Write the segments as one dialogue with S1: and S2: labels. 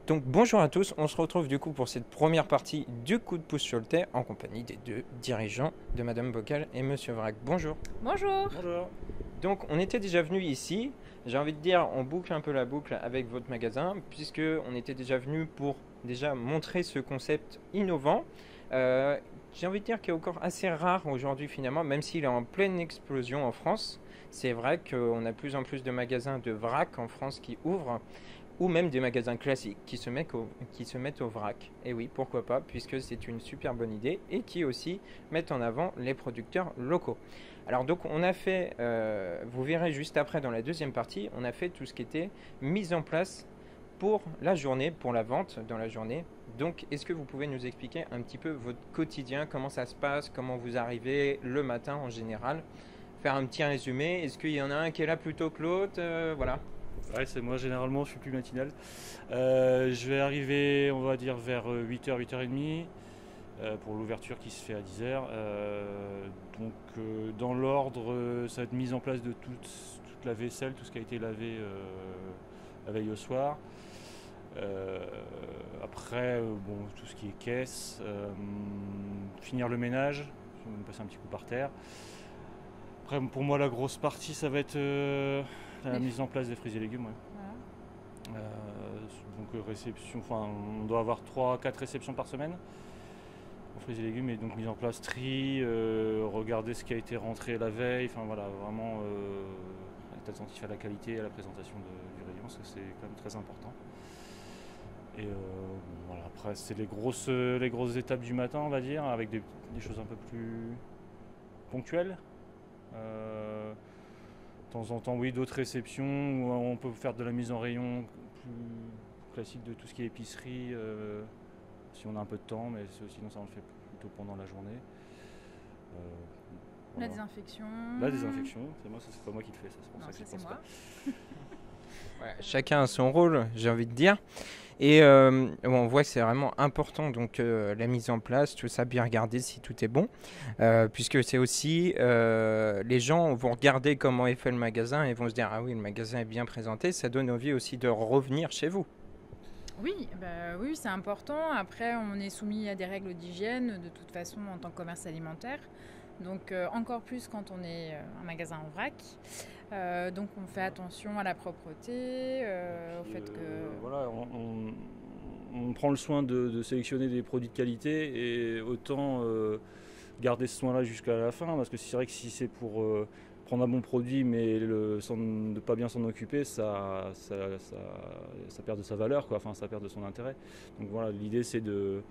S1: Donc bonjour à tous, on se retrouve du coup pour cette première partie du coup de pouce sur le thé en compagnie des deux dirigeants de Madame Bocal et Monsieur Vrac. Bonjour.
S2: Bonjour.
S3: Bonjour.
S1: Donc on était déjà venu ici, j'ai envie de dire on boucle un peu la boucle avec votre magasin puisque on était déjà venu pour déjà montrer ce concept innovant. J'ai envie de dire qu'il est encore assez rare aujourd'hui finalement, même s'il est en pleine explosion en France. C'est vrai qu'on a de plus en plus de magasins de vrac en France qui ouvrent ou même des magasins classiques qui se mettent au vrac. Et oui, pourquoi pas, puisque c'est une super bonne idée et qui aussi mettent en avant les producteurs locaux. Alors donc on a fait, vous verrez juste après dans la deuxième partie, on a fait tout ce qui était mise en place pour la journée, pour la vente dans la journée. Donc est-ce que vous pouvez nous expliquer un petit peu votre quotidien, comment ça se passe, comment vous arrivez le matin en général, faire un petit résumé, est-ce qu'il y en a un qui est là plutôt que l'autre, voilà.
S3: Ouais, c'est moi, généralement, je suis plus matinal. Je vais arriver, on va dire, vers 8h, 8h30 pour l'ouverture qui se fait à 10h. Dans l'ordre, ça va être mise en place de toute la vaisselle, tout ce qui a été lavé la veille au soir. Après, tout ce qui est caisse, finir le ménage, je vais me passer un petit coup par terre. Après, pour moi, la grosse partie, ça va être la mise en place des fruits et légumes. Ouais.
S2: Voilà.
S3: Réception, enfin, on doit avoir 3-4 réceptions par semaine en fruits et légumes, et donc mise en place tri, regarder ce qui a été rentré la veille, enfin voilà, vraiment être attentif à la qualité et à la présentation du rayon, parce que c'est quand même très important. Et voilà, après, c'est les grosses étapes du matin, on va dire, avec des choses un peu plus ponctuelles. De temps en temps, oui, d'autres réceptions où on peut faire de la mise en rayon plus classique de tout ce qui est épicerie, si on a un peu de temps, mais sinon ça on le fait plutôt pendant la journée.
S2: La
S3: Voilà.
S2: désinfection.
S3: La désinfection, c'est moi, c'est pas moi qui le fais, ça, c'est pour
S2: Non,
S3: ça que
S2: ça
S3: j'y
S2: c'est
S3: pense
S2: moi.
S3: pas.
S1: Ouais, chacun a son rôle, j'ai envie de dire. Et on voit que c'est vraiment important, donc la mise en place, tout ça, bien regarder si tout est bon. Puisque c'est aussi, les gens vont regarder comment est fait le magasin et vont se dire, ah oui, le magasin est bien présenté, ça donne envie aussi de revenir chez vous.
S2: Oui, oui, c'est important. Après, on est soumis à des règles d'hygiène de toute façon en tant que commerce alimentaire. Donc encore plus quand on est un magasin en vrac. Donc on fait attention à la propreté, au fait que...
S3: Voilà, on prend le soin de sélectionner des produits de qualité, et autant garder ce soin-là jusqu'à la fin, parce que c'est vrai que si c'est pour prendre un bon produit mais ne pas bien s'en occuper, ça perd de sa valeur, quoi. Enfin, ça perd de son intérêt. Donc voilà, l'idée c'est de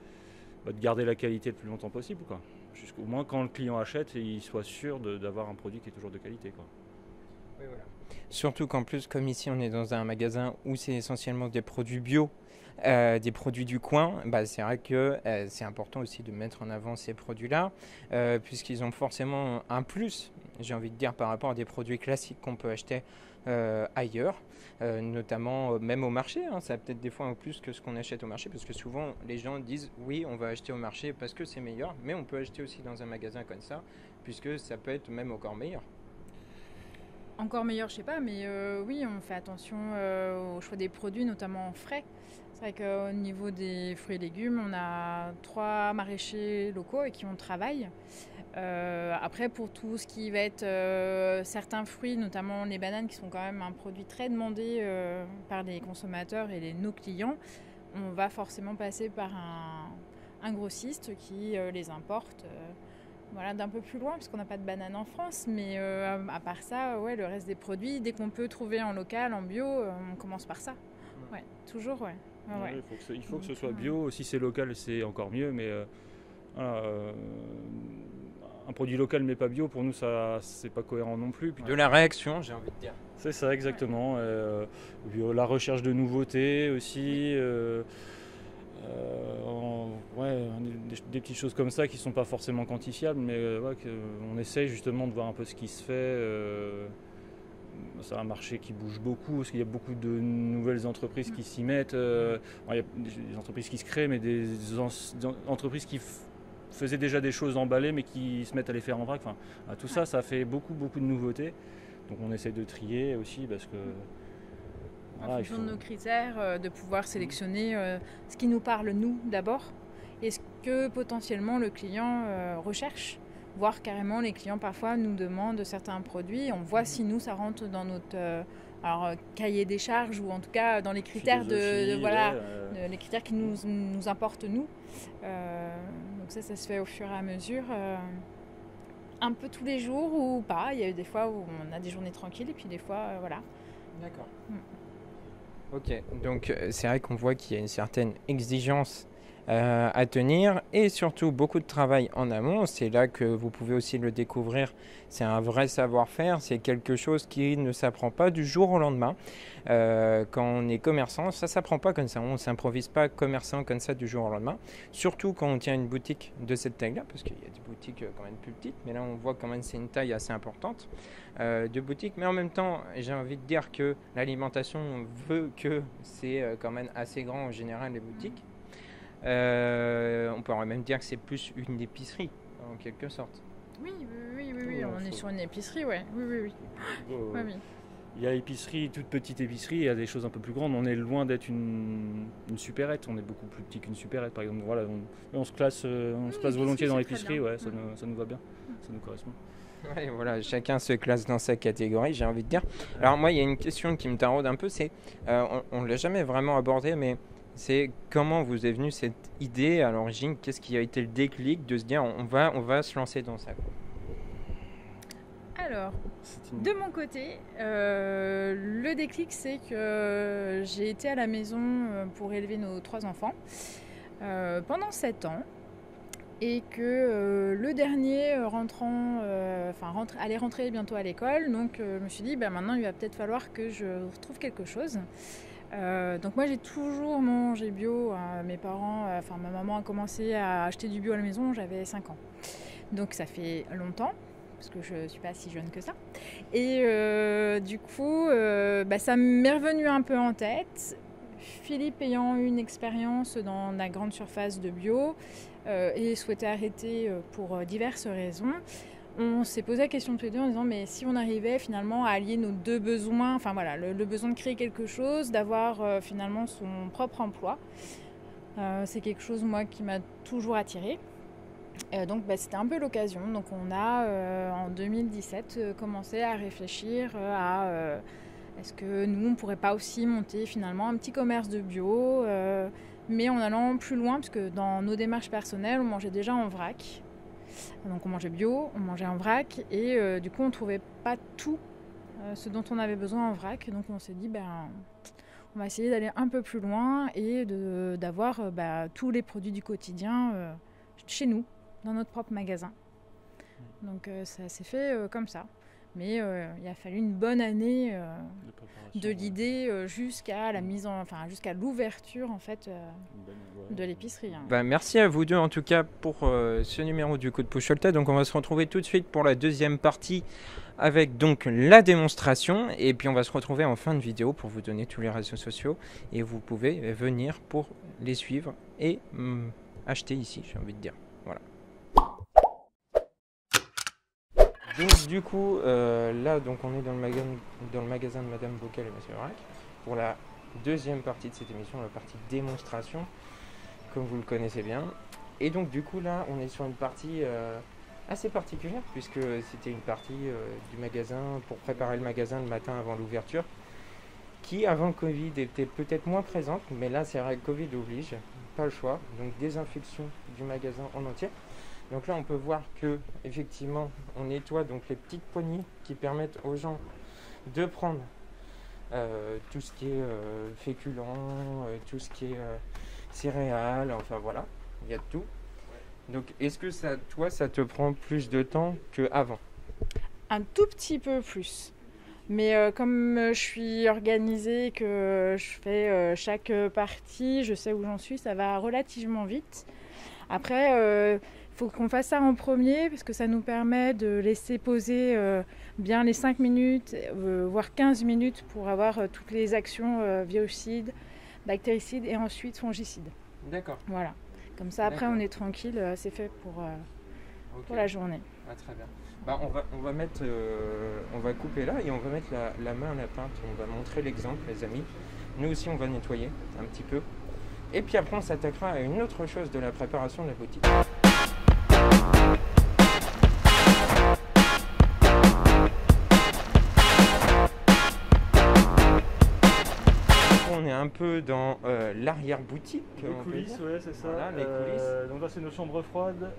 S3: garder la qualité le plus longtemps possible, quoi. Jusqu'au moins quand le client achète, il soit sûr d'avoir un produit qui est toujours de qualité, quoi.
S1: Oui, voilà. Surtout qu'en plus, comme ici, on est dans un magasin où c'est essentiellement des produits bio, des produits du coin, bah, c'est vrai que c'est important aussi de mettre en avant ces produits-là, puisqu'ils ont forcément un plus, j'ai envie de dire, par rapport à des produits classiques qu'on peut acheter ailleurs, notamment même au marché. Hein, ça a peut-être des fois un plus que ce qu'on achète au marché, parce que souvent les gens disent oui, on va acheter au marché parce que c'est meilleur, mais on peut acheter aussi dans un magasin comme ça, puisque ça peut être même encore meilleur.
S2: Encore meilleur, je sais pas, mais oui, on fait attention au choix des produits, notamment frais. C'est vrai qu'au niveau des fruits et légumes, on a 3 maraîchers locaux avec qui on travaille. Après, pour tout ce qui va être certains fruits, notamment les bananes, qui sont quand même un produit très demandé par les consommateurs et nos clients, on va forcément passer par un grossiste qui les importe. Voilà, d'un peu plus loin, parce qu'on n'a pas de bananes en France, mais à part ça, ouais, le reste des produits, dès qu'on peut trouver en local, en bio, on commence par ça. Ouais, toujours, ouais. Ouais.
S3: Ouais, il faut que ce soit bio. Si c'est local, c'est encore mieux, mais voilà, un produit local mais pas bio, pour nous, ça c'est pas cohérent non plus.
S1: De la réaction, j'ai envie de dire.
S3: C'est ça, exactement. La recherche de nouveautés aussi. Ouais, des petites choses comme ça qui sont pas forcément quantifiables, mais on essaye justement de voir un peu ce qui se fait. C'est un marché qui bouge beaucoup, parce qu'il y a beaucoup de nouvelles entreprises qui s'y mettent. Il y a des entreprises qui se créent, mais des entreprises qui faisaient déjà des choses emballées, mais qui se mettent à les faire en vrac. Enfin, tout ça, ça fait beaucoup de nouveautés. Donc on essaie de trier aussi, parce que
S2: En fonction de nos critères, de pouvoir sélectionner ce qui nous parle nous d'abord et ce que potentiellement le client recherche. Voire carrément les clients parfois nous demandent certains produits, on voit si nous ça rentre dans notre cahier des charges ou en tout cas dans les critères les critères qui nous importent nous. Donc ça se fait au fur et à mesure. Un peu tous les jours ou pas. Il y a eu des fois où on a des journées tranquilles et puis des fois, voilà.
S1: D'accord. Ok, donc c'est vrai qu'on voit qu'il y a une certaine exigence à tenir et surtout beaucoup de travail en amont. C'est là que vous pouvez aussi le découvrir. C'est un vrai savoir-faire. C'est quelque chose qui ne s'apprend pas du jour au lendemain. Quand on est commerçant, ça ne s'apprend pas comme ça. On ne s'improvise pas commerçant comme ça du jour au lendemain. Surtout quand on tient une boutique de cette taille-là, parce qu'il y a des boutiques quand même plus petites, mais là on voit quand même c'est une taille assez importante de boutique. Mais en même temps, j'ai envie de dire que l'alimentation veut que c'est quand même assez grand en général les boutiques. On pourrait même dire que c'est plus une épicerie en quelque sorte.
S2: Oui, on est sur une épicerie, ouais. Oui.
S3: Il y a épicerie, toute petite épicerie, il y a des choses un peu plus grandes. On est loin d'être une supérette, on est beaucoup plus petit qu'une supérette par exemple. Voilà, on se classe volontiers dans l'épicerie, ouais, ça nous va bien, ça nous correspond.
S1: Ouais, voilà, chacun se classe dans sa catégorie, j'ai envie de dire. Alors moi, il y a une question qui me taraude un peu, c'est, on ne l'a jamais vraiment abordé, mais c'est comment vous est venue cette idée à l'origine? Qu'est-ce qui a été le déclic de se dire on va se lancer dans ça?
S2: Alors, de mon côté, le déclic c'est que j'ai été à la maison pour élever nos 3 enfants pendant 7 ans et que le dernier allait rentrer bientôt à l'école, donc je me suis dit maintenant il va peut-être falloir que je retrouve quelque chose. Donc moi j'ai toujours mangé bio, mes parents, ma maman a commencé à acheter du bio à la maison, j'avais 5 ans. Donc ça fait longtemps, parce que je ne suis pas si jeune que ça. Et du coup, ça m'est revenu un peu en tête. Philippe ayant eu une expérience dans la grande surface de bio et souhaitait arrêter pour diverses raisons, on s'est posé la question tous les deux en disant mais si on arrivait finalement à allier nos 2 besoins, le besoin de créer quelque chose, d'avoir finalement son propre emploi, c'est quelque chose moi qui m'a toujours attirée. Donc c'était un peu l'occasion. Donc on a en 2017 commencé à réfléchir à est-ce que nous on pourrait pas aussi monter finalement un petit commerce de bio, mais en allant plus loin parce que dans nos démarches personnelles on mangeait déjà en vrac. Donc on mangeait bio, on mangeait en vrac et du coup on trouvait pas tout ce dont on avait besoin en vrac. Donc on s'est dit on va essayer d'aller un peu plus loin et d'avoir tous les produits du quotidien chez nous, dans notre propre magasin. Donc ça s'est fait comme ça. Mais il a fallu une bonne année de l'idée jusqu'à la jusqu'à l'ouverture en fait de l'épicerie.
S1: Merci à vous deux en tout cas pour ce numéro du Coup de Pouce Choletais. Donc on va se retrouver tout de suite pour la deuxième partie avec donc la démonstration et puis on va se retrouver en fin de vidéo pour vous donner tous les réseaux sociaux et vous pouvez venir pour les suivre et acheter ici, j'ai envie de dire. Voilà. Donc du coup, là donc on est dans le magasin de Madame Bocal et Monsieur Vrac pour la deuxième partie de cette émission, la partie démonstration, comme vous le connaissez bien. Et donc du coup là, on est sur une partie assez particulière puisque c'était une partie du magasin pour préparer le magasin le matin avant l'ouverture, qui avant le Covid était peut-être moins présente, mais là c'est vrai que Covid oblige, pas le choix. Donc désinfection du magasin en entier. Donc là, on peut voir que effectivement, on nettoie donc les petites poignées qui permettent aux gens de prendre tout ce qui est féculent, tout ce qui est céréales, enfin voilà, il y a de tout. Donc, est-ce que ça te prend plus de temps qu'avant?
S2: Un tout petit peu plus. Mais comme je suis organisée, que je fais chaque partie, je sais où j'en suis, ça va relativement vite. Après, faut qu'on fasse ça en premier parce que ça nous permet de laisser poser bien les 5 minutes, voire 15 minutes pour avoir toutes les actions virucides, bactéricides et ensuite fongicides.
S1: D'accord.
S2: Voilà. Comme ça, après, on est tranquille, c'est fait pour pour la journée.
S1: Ah, très bien. Bah, on va mettre, on va couper là et on va mettre la main à la pinte. On va montrer l'exemple, les amis. Nous aussi, on va nettoyer un petit peu. Et puis après, on s'attaquera à une autre chose de la préparation de la boutique. On est un peu dans l'arrière-boutique.
S3: Les coulisses, ouais, c'est ça.
S1: Voilà, les coulisses.
S3: Donc là, c'est nos chambres froides.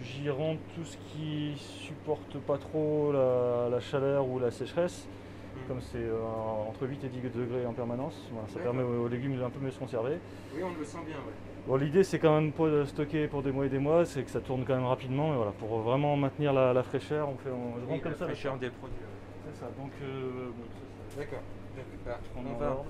S3: J'y rentre tout ce qui supporte pas trop la chaleur ou la sécheresse. Comme c'est entre 8 et 10 degrés en permanence, voilà, ça permet aux légumes d'un peu mieux se conserver.
S1: Oui, on le sent bien, ouais.
S3: Bon, l'idée, c'est quand même pas de stocker pour des mois et des mois, c'est que ça tourne quand même rapidement. Mais voilà, pour vraiment maintenir la fraîcheur, je rentre comme ça.
S1: La fraîcheur des produits.
S3: C'est ça, donc
S1: d'accord. Bah,
S3: on va.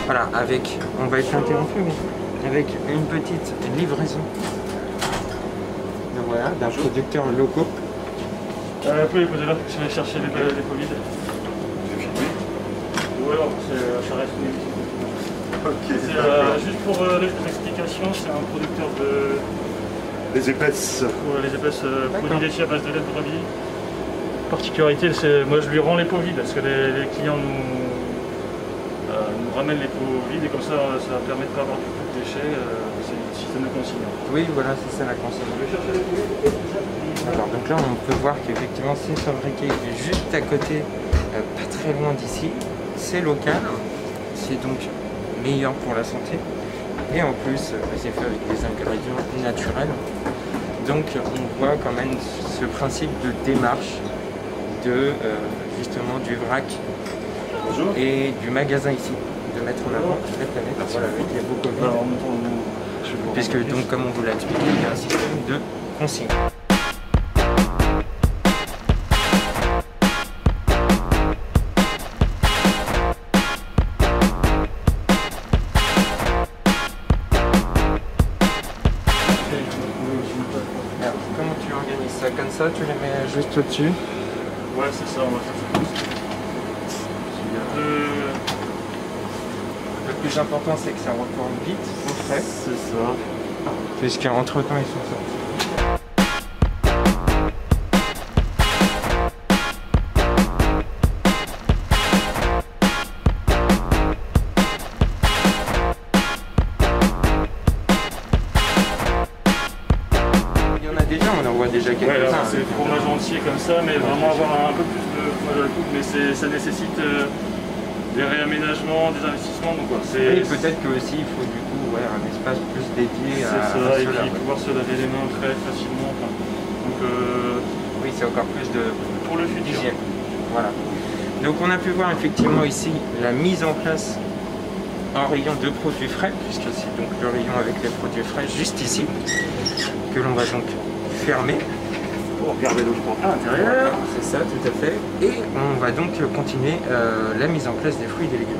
S1: Voilà, on va être interrompu, mais avec une petite livraison. Donc voilà, d'un producteur local.
S3: Vous pouvez les poser là, si vous allez chercher les Covid. Ou alors, ça reste une émission. Juste pour l'explication, c'est un producteur de...
S4: Les épaisses.
S3: Les épaisses produits laitiers à base de lait de brebis. Particularité, moi je lui rends les pots vides, parce que les clients nous ramènent les pots vides et comme ça permet de ne pas avoir du tout de déchets, c'est le système de consigne.
S1: Oui, voilà, c'est ça la consigne. Alors, donc là, on peut voir qu'effectivement, c'est fabriqué juste à côté, pas très loin d'ici. C'est local, c'est donc meilleur pour la santé. Et en plus, c'est fait avec des ingrédients naturels. Donc, on voit quand même ce principe de démarche de justement du vrac et du magasin ici, de mettre en avant la planète. Voilà, avec les beaux Covid. Puisque donc, comme on vous l'a expliqué, il y a un système de consigne. Comme ça, tu les mets juste au-dessus.
S3: Ouais, c'est ça, on va faire ça.
S1: Le plus important, c'est que ça retourne vite au frais.
S3: C'est ça.
S1: Puisqu'entre temps, ils sont sortis. Déjà quelques-uns.
S3: C'est le fromage entier comme ça, mais vraiment avoir un peu plus de fromage à la coupe, mais ça nécessite des réaménagements, des investissements. Donc,
S1: et peut-être que aussi il faut du coup un espace plus dédié à
S3: ça, et puis pouvoir se laver les mains très facilement. Donc,
S1: oui, c'est encore plus de
S3: pour le futur.
S1: Hygiène. Voilà. Donc on a pu voir effectivement ici la mise en place en rayon de produits frais, puisque c'est donc le rayon avec les produits frais juste ici, que l'on va donc fermer
S4: pour garder l'eau froide à l'intérieur.
S1: C'est ça, tout à fait. Et on va donc continuer la mise en place des fruits et des légumes.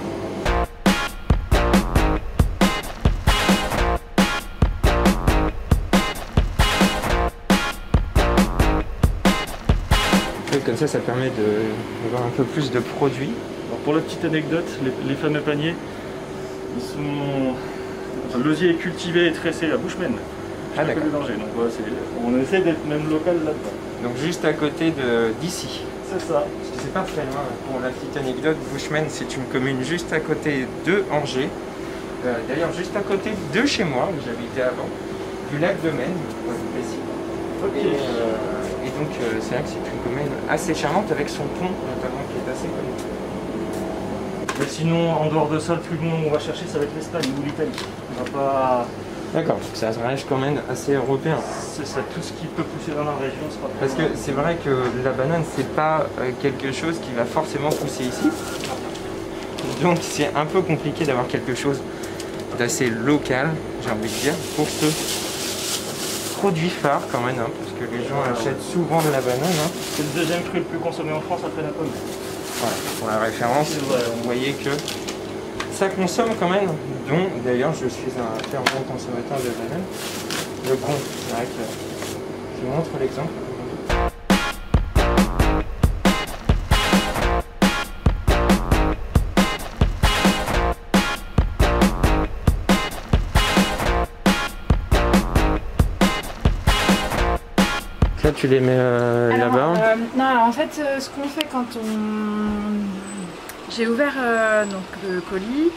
S1: Et comme ça permet d'avoir un peu plus de produits.
S3: Alors pour la petite anecdote, les fameux paniers, ils sont... l'osier est cultivé et tressé à Bushman.
S1: Ah, d'accord.
S3: Donc, ouais, on essaie d'être même local là-dedans.
S1: Donc juste à côté d'ici.
S3: C'est ça.
S1: Parce que c'est pas très loin. Pour la petite anecdote, Bushman, c'est une commune juste à côté de Angers. D'ailleurs, juste à côté de chez moi, où j'habitais avant, du lac de Maine,
S3: okay.
S1: Et donc, c'est vrai que c'est une commune assez charmante avec son pont, notamment, qui est assez connu.
S3: Mais sinon, en dehors de ça, le plus long on va chercher, ça va être l'Espagne ou l'Italie. On va pas...
S1: D'accord, ça reste quand même assez européen.
S3: C'est ça, tout ce qui peut pousser dans la région sera...
S1: Parce que c'est vrai que la banane, c'est pas quelque chose qui va forcément pousser ici. Donc c'est un peu compliqué d'avoir quelque chose d'assez local, j'ai envie de dire, pour ce produit phare quand même, parce que les gens achètent souvent de la banane.
S3: C'est le deuxième fruit le plus consommé en France après la pomme.
S1: Voilà, pour la référence, vous voyez que ça consomme quand même, dont d'ailleurs je suis un fervent consommateur de banane. le compte. C'est vrai que je vous montre l'exemple. Là, tu les mets là-bas.
S2: Non, en fait, ce qu'on fait quand j'ai ouvert donc, le colis,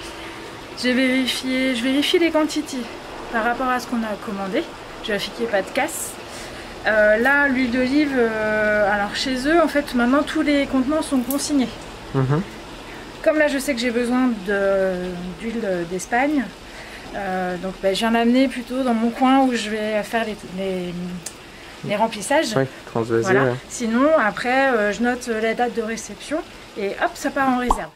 S2: je vérifie les quantités par rapport à ce qu'on a commandé. Je vérifie qu'il n'y ait pas de casse. Là, l'huile d'olive, alors chez eux, en fait, maintenant, tous les contenants sont consignés. Comme là, je sais que j'ai besoin d'huile d'Espagne, donc je viens l'amener plutôt dans mon coin où je vais faire les remplissages.
S1: Oui, transvaser.
S2: Voilà.
S1: Ouais.
S2: Sinon, après, je note la date de réception et hop, ça part en réserve.